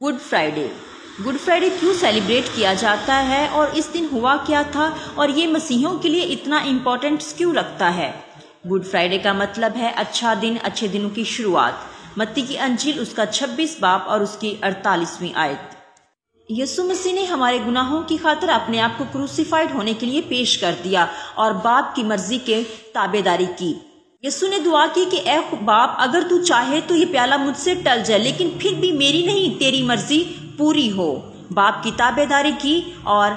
Good Friday کیوں celebrate کیا جاتا ہے اور اس دن ہوا کیا تھا اور یہ مسیحیوں کے لیے اتنا امپورٹنس کیوں رکھتا ہے؟ گڈ فرائیڈے کا مطلب ہے اچھا دن، اچھے دنوں کی شروعات۔ متی کی انجیل اس کا 26 باب اور اس کی 48ویں آیت۔ یسوع مسیح نے ہمارے گناہوں کی خاطر اپنے آپ کو کروسیفائیڈ ہونے کے لیے پیش کر دیا اور باپ کی مرضی کے تابع داری کی۔ یسوع نے دعا کی کہ اے باپ، اگر تو چاہے تو یہ پیالہ مجھ سے ٹل جائے، لیکن پھر بھی میری نہیں تیری مرضی پوری ہو۔ باپ کی تابع داری کی اور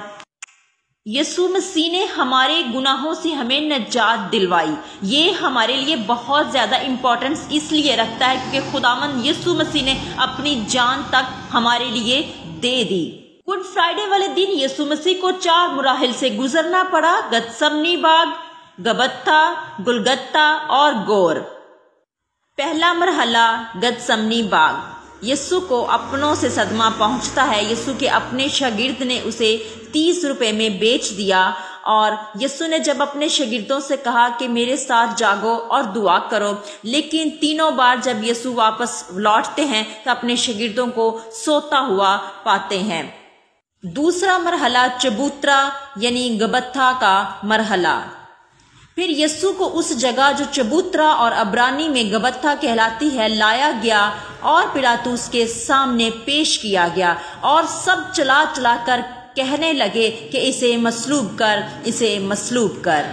یسوع مسیح نے ہمارے گناہوں سے ہمیں نجات دلوائی۔ یہ ہمارے لیے بہت زیادہ امپورٹنس اس لیے رکھتا ہے کیونکہ خداوند یسوع مسیح نے اپنی جان تک ہمارے لیے دے دی۔ گڈ فرائیڈے والے دن یسوع مسیح کو 4 مراحل سے گزرنا پڑا: گتسمنی باغ، گبتھا، گلگتہ اور گور۔ پہلا مرحلہ گتسمنی باغ۔ یسوع کو اپنوں سے صدمہ پہنچتا ہے۔ یسوع کے اپنے شاگرد نے اسے 30 روپے میں بیچ دیا اور یسوع نے جب اپنے شاگردوں سے کہا کہ میرے ساتھ جاگو اور دعا کرو، لیکن تینوں بار جب یسوع واپس لوٹتے ہیں تو اپنے شاگردوں کو سوتا ہوا پاتے ہیں۔ دوسرا مرحلہ چبوترا یعنی گبتھا کا مرحلہ۔ پھر یسوع کو اس جگہ جو چبوترا اور عبرانی میں گبتھا کہلاتی ہے لایا گیا اور پلاطس کے سامنے پیش کیا گیا، اور سب چلا چلا کر کہنے لگے کہ اسے مصلوب کر، اسے مصلوب کر۔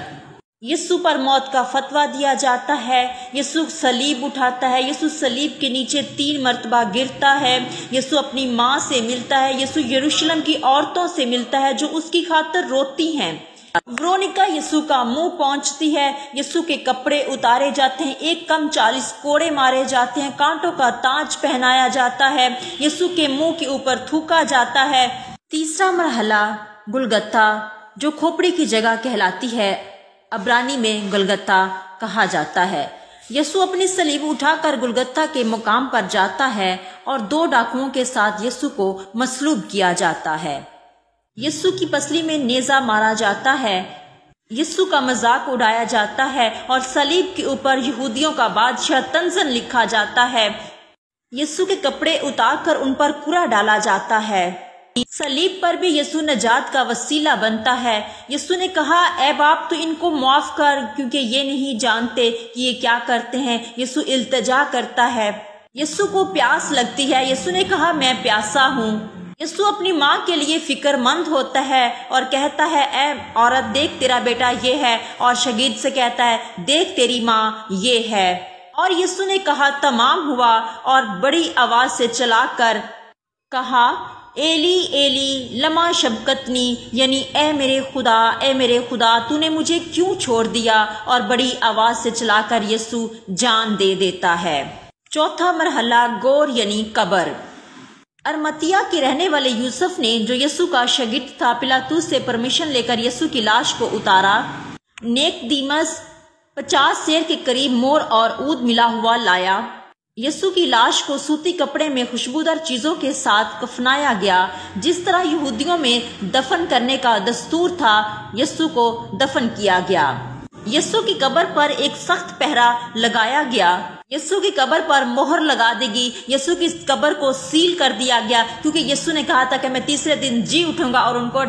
یسوع پر موت کا فتویٰ دیا جاتا ہے۔ یسوع صلیب اٹھاتا ہے۔ یسوع صلیب کے نیچے 3 مرتبہ گرتا ہے۔ یسوع اپنی ماں سے ملتا ہے۔ یسوع یروشلم کی عورتوں سے ملتا ہے جو اس کی خاطر روتی ہیں۔ ورونیکا یسوع کا منہ پہنچتی ہے۔ یسوع کے کپڑے اتارے جاتے ہیں، 1 کم 40 کوڑے مارے جاتے ہیں، کانٹوں کا تاج پہنایا جاتا ہے، یسوع کے منہ کے اوپر تھوکا جاتا ہے۔ تیسرا مرحلہ گلگتھا جو کھوپڑی کی جگہ کہلاتی ہے، عبرانی میں گلگتھا کہا جاتا ہے۔ یسوع اپنی صلیب اٹھا کر گلگتھا کے مقام پر جاتا ہے اور 2 ڈاکوؤں کے ساتھ یسوع کو مصلوب کیا جاتا ہے۔ یسوع کی پسلی میں نیزہ مارا جاتا ہے، یسوع کا مذاق اڑایا جاتا ہے اور صلیب کے اوپر یہودیوں کا بادشاہ تنزن لکھا جاتا ہے۔ یسوع کے کپڑے اتار کر ان پر کوڑا ڈالا جاتا ہے۔ صلیب پر بھی یسوع نجات کا وسیلہ بنتا ہے۔ یسوع نے کہا اے باپ تو ان کو معاف کر کیونکہ یہ نہیں جانتے کہ یہ کیا کرتے ہیں۔ یسوع التجا کرتا ہے۔ یسوع کو پیاس لگتی ہے۔ یسوع نے کہا میں پیاسا ہوں۔ یسوع اپنی ماں کے لیے فکر مند ہوتا ہے اور کہتا ہے اے عورت دیکھ تیرا بیٹا یہ ہے، اور شاگرد سے کہتا ہے دیکھ تیری ماں یہ ہے۔ اور یسوع نے کہا تمام ہوا اور بڑی آواز سے چلا کر کہا ایلی ایلی لما شبکتنی یعنی اے میرے خدا تو نے مجھے کیوں چھوڑ دیا، اور بڑی آواز سے چلا کر یسوع جان دے دیتا ہے۔ چوتھا مرحلہ گور یعنی قبر۔ ارمتیا کے رہنے والے یوسف نے جو یسوع کا شاگرد تھا پلاطس سے پرمیشن لے کر یسوع کی لاش کو اتارا۔ نیکدیمس 50 سیر کے قریب مور اور عود ملا ہوا لایا۔ یسوع کی لاش کو سوتی کپڑے میں خوشبودار چیزوں کے ساتھ کفنایا گیا، جس طرح یہودیوں میں دفن کرنے کا دستور تھا یسوع کو دفن کیا گیا۔ یسوع کی قبر پر ایک سخت پہرا لگایا گیا۔ یسوع کی قبر پر مہر لگا دی گئی۔ یسوع کی قبر کو سیل کر دیا گیا کیونکہ یسوع نے کہا تھا کہ میں تیسرے دن جی اٹھوں گا، اور ان کو